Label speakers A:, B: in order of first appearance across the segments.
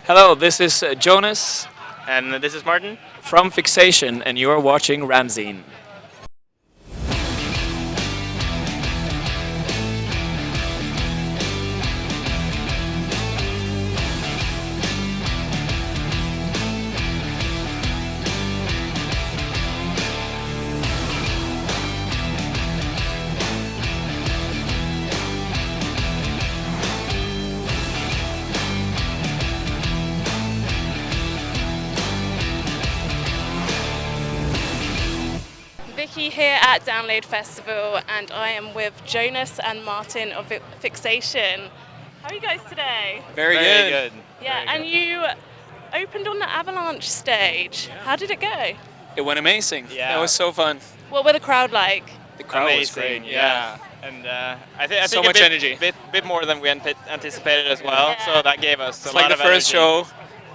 A: Hello, this is Jonas
B: And this is Martin.
A: from Fixation, and you are watching Ramzine.
C: Vicky here at Download Festival, and I am with Jonas and Martin of Fixation. How are you guys today?
A: Very,
B: Very
A: good.
B: good.
C: Yeah,
B: Very
C: and
B: good.
C: you opened on the Avalanche stage. How did it go?
A: It went amazing.
B: Yeah.
A: It was so fun.
C: What were the crowd like?
A: The crowd was
B: Amazing,
A: great.
B: yeah. And I think
A: So
B: a
A: much energy.
B: bit more than we anticipated as well.
C: Yeah.
B: So that gave us
A: It's
B: a
A: like
B: lot
A: the
B: of
A: first
B: energy.
A: show.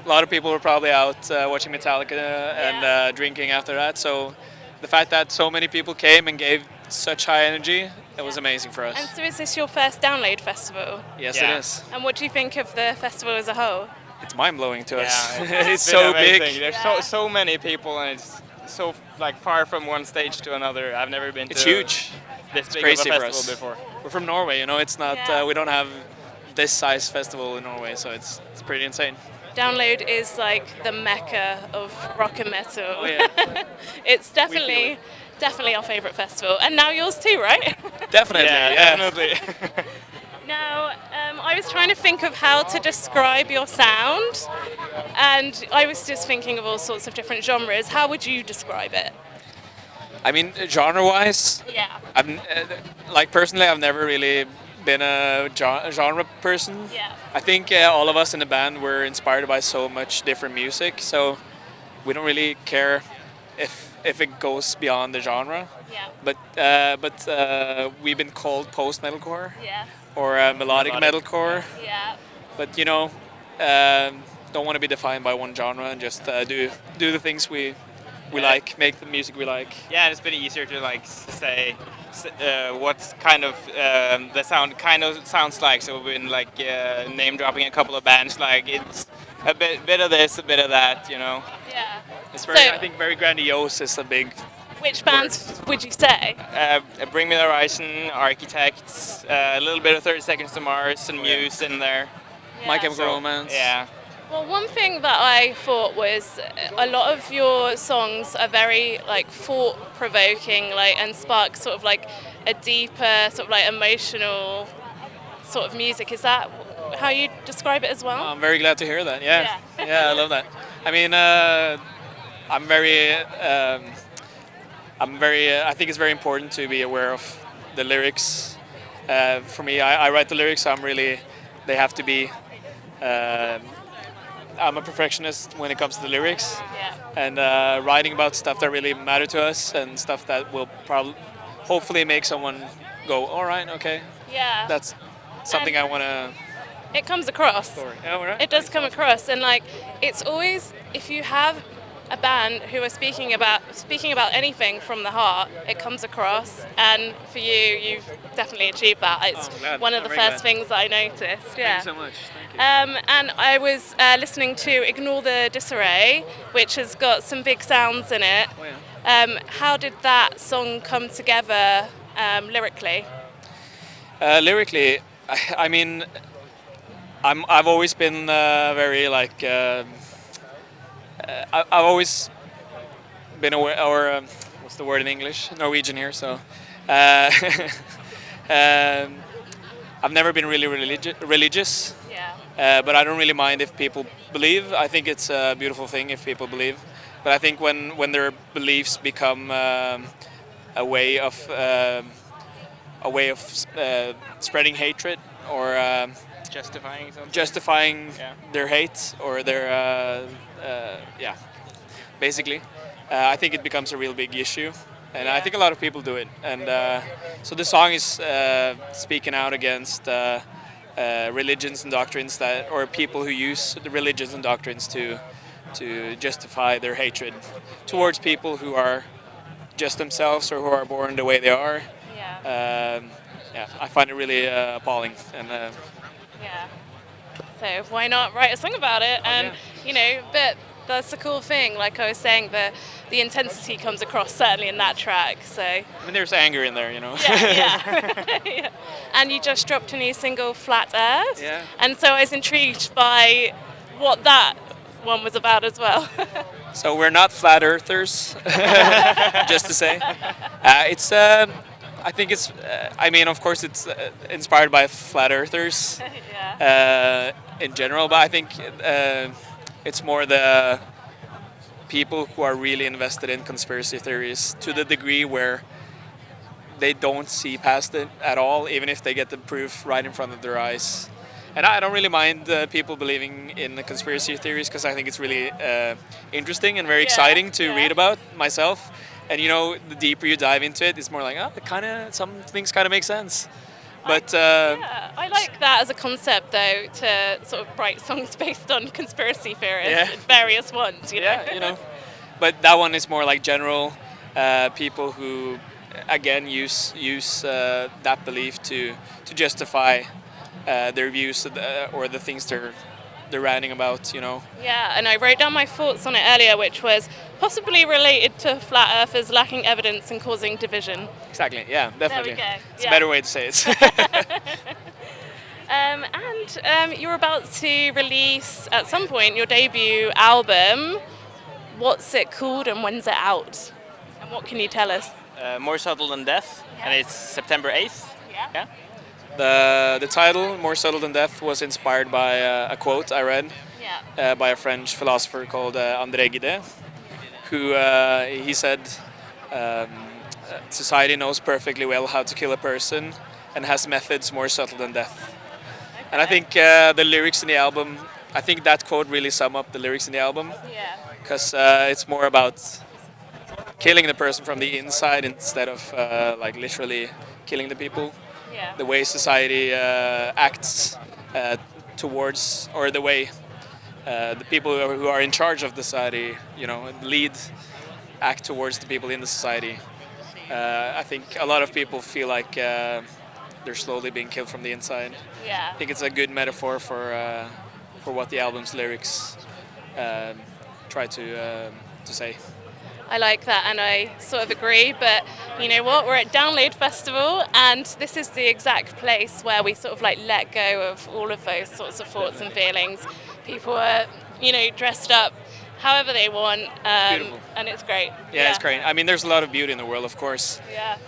A: A lot of people were probably out watching Metallica and drinking after that. So the fact that so many people came and gave such high energy, it was amazing for
C: And
A: us.
C: so is this your first Download Festival?
A: Yes,
B: Yeah.
A: it is.
C: And what do you think of the festival as a whole?
A: It's mind blowing to us.
B: Yeah,
A: It's
B: been
A: so
B: amazing.
A: big.
B: There's so many people, and it's so like far from one stage to another. I've never been
A: It's
B: to
A: huge.
B: this big of a
A: crazy for
B: festival
A: us.
B: before.
A: We're from Norway, you know. It's not.
C: Yeah.
A: We don't have this size festival in Norway, so it's pretty insane.
C: Download is like the mecca of rock and metal.
A: Oh, yeah.
C: It's
A: feel
C: definitely our favorite festival, and now yours too, right?
A: Definitely. Yeah.
B: definitely.
C: Now, I was trying to think of how to describe your sound, and I was just thinking of all sorts of different genres. How would you describe it?
A: I mean, genre-wise,
C: Yeah.
A: like personally, I've never really been a genre person.
C: Yeah.
A: I think all of us in the band were inspired by so much different music, so we don't really care if it goes beyond the genre.
C: Yeah.
A: But we've been called post-metalcore
C: Yeah.
A: or melodic
B: Melodic.
A: metalcore.
C: Yeah.
A: But don't want to be defined by one genre and just do the things we
B: Yeah.
A: like, make the music we like.
B: Yeah, it's been easier to like say what kind of the sound kind of sounds like. So we've been like name dropping a couple of bands. Like it's a bit of this, a bit of that. You know.
C: Yeah.
A: It's very,
C: So-
A: I think, very grandiose is a big.
C: Which bands would you say?
B: Bring Me the Horizon, Architects, a little bit of 30 Seconds to Mars and
A: yeah.
B: Muse in there.
A: My
C: Yeah.
A: Chemical Romance.
B: Yeah.
C: Well, one thing that I thought was a lot of your songs are very like thought-provoking, like and spark sort of like a deeper sort of like emotional sort of music. Is that how you describe it as well?
A: I'm very glad to hear that. Yeah,
C: Yeah.
A: yeah, I love that. I mean, I'm very, I think it's very important to be aware of the lyrics. For me, I write the lyrics. So they have to be. I'm a perfectionist when it comes to the lyrics,
C: Yeah.
A: and writing about stuff that really matter to us and stuff that will probably, hopefully, make someone go, all right, okay,
C: Yeah.
A: that's something I want to.
C: It comes across.
A: Yeah, all right.
C: It does come across, and like it's always if you have a band who are speaking about anything from the heart, it comes across. And for you, you've definitely achieved that. It's
A: I'm glad.
C: one of
A: I'm
C: the
A: very
C: first
A: glad.
C: things that I noticed. Yeah.
A: Thank you so much. Thank you.
C: And I was listening to Ignore the Disarray, which has got some big sounds in it.
A: Oh, yeah.
C: How did that song come together lyrically?
A: Lyrically, I mean, I've always been very like I've always been aware, or what's the word in English? Norwegian here, so I've never been really religious,
C: Yeah.
A: but I don't really mind if people believe. I think it's a beautiful thing if people believe, but I think when their beliefs become a way of spreading hatred or
B: Justifying something.
A: justifying
B: Yeah.
A: their hate or their basically I think it becomes a real big issue, and I
C: Yeah.
A: think a lot of people do it, and so the song is speaking out against religions and doctrines or people who use the religions and doctrines to justify their hatred towards people who are just themselves or who are born the way they are.
C: Yeah.
A: Yeah, I find it really appalling, and
C: Yeah. So why not write a song about it? And
A: yeah.
C: you know, but that's the cool thing. Like I was saying, the intensity comes across certainly in that track. So
A: I mean, there's anger in there, you know.
C: yeah. Yeah. And you just dropped a new single, Flat Earth.
A: Yeah.
C: And so I was intrigued by what that one was about as well.
A: So we're not flat earthers, just to say. It's. I think it's. I mean, of course, it's inspired by flat earthers
C: Yeah.
A: in general, but I think it's more the people who are really invested in conspiracy theories to the degree where they don't see past it at all, even if they get the proof right in front of their eyes. And I don't really mind people believing in the conspiracy theories because I think it's really interesting and very exciting to read about myself. And you know, the deeper you dive into it, it's more like, oh, some things kind of make sense. But
C: Yeah, I like that as a concept, though, to sort of write songs based on conspiracy theorists, various ones, you know.
A: yeah, you know. But that one is more like general people who, again, use that belief to justify their views or the things they're ranting about, you know.
C: Yeah, and I wrote down my thoughts on it earlier, which was possibly related to flat earthers lacking evidence and causing division.
A: Exactly. Yeah, definitely.
C: There we go.
A: It's a better way to say it.
C: And you're about to release at some point your debut album. What's it called and when's it out? And what can you tell us?
B: More Subtle Than Death, and it's September 8th. Yeah.
A: The title, More Subtle Than Death, was inspired by a quote I read by a French philosopher called André Gide, who he said, society knows perfectly well how to kill a person and has methods more subtle than death. And I think the lyrics in the album, I think that quote really sum up the lyrics in the album, because it's more about killing the person from the inside instead of like literally killing the people. The way society acts towards, or the way the people who are in charge of the society, you know, act towards the people in the society. I think a lot of people feel like they're slowly being killed from the inside. I think it's a good metaphor for what the album's lyrics try to say.
C: I like that, and I sort of agree, but you know what, we're at Download Festival, and this is the exact place where we sort of like let go of all of those sorts of thoughts and feelings. People are, you know, dressed up however they want, and it's great.
A: Yeah, it's great. I mean, there's a lot of beauty in the world, of course.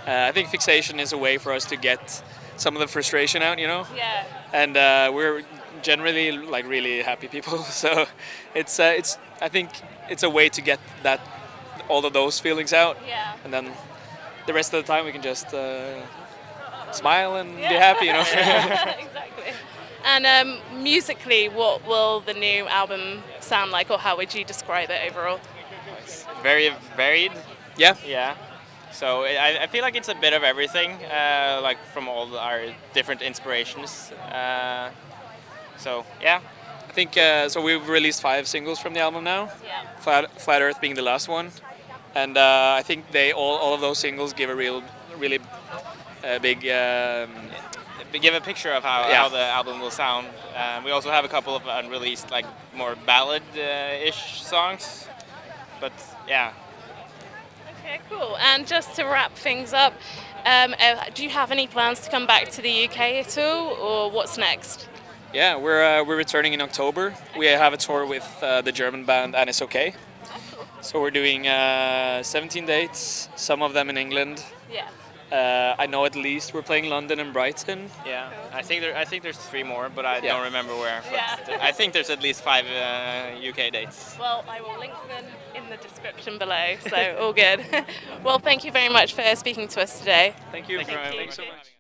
A: I think Fixation is a way for us to get some of the frustration out, you know? And we're generally like really happy people, so it's I think it's a way to get all of those feelings out, and then the rest of the time we can just smile and be happy, you know.
C: Exactly. And musically, what will the new album sound like, or how would you describe it overall?
B: It's very varied.
A: Yeah.
B: So I feel like it's a bit of everything, like from all our different inspirations. So yeah.
A: I think so. We've released 5 singles from the album now. Flat Earth being the last one. And I think all of those singles give a really big
B: give a picture of how the album will sound. We also have a couple of unreleased, like more ballad-ish songs, but yeah.
C: Okay, cool. And just to wrap things up, do you have any plans to come back to the UK at all, or what's next?
A: Yeah, we're returning in October. We have a tour with the German band And It's Okay. So we're doing 17 dates, some of them in England. I know at least we're playing London and Brighton.
B: Yeah, I think there's 3 more, but I don't remember where. But I think there's at least 5 UK dates.
C: Well, I will link them in the description below, so all good. Well, thank you very much for speaking to us today.
A: Thank you.
B: Thank you.
A: Thanks so much.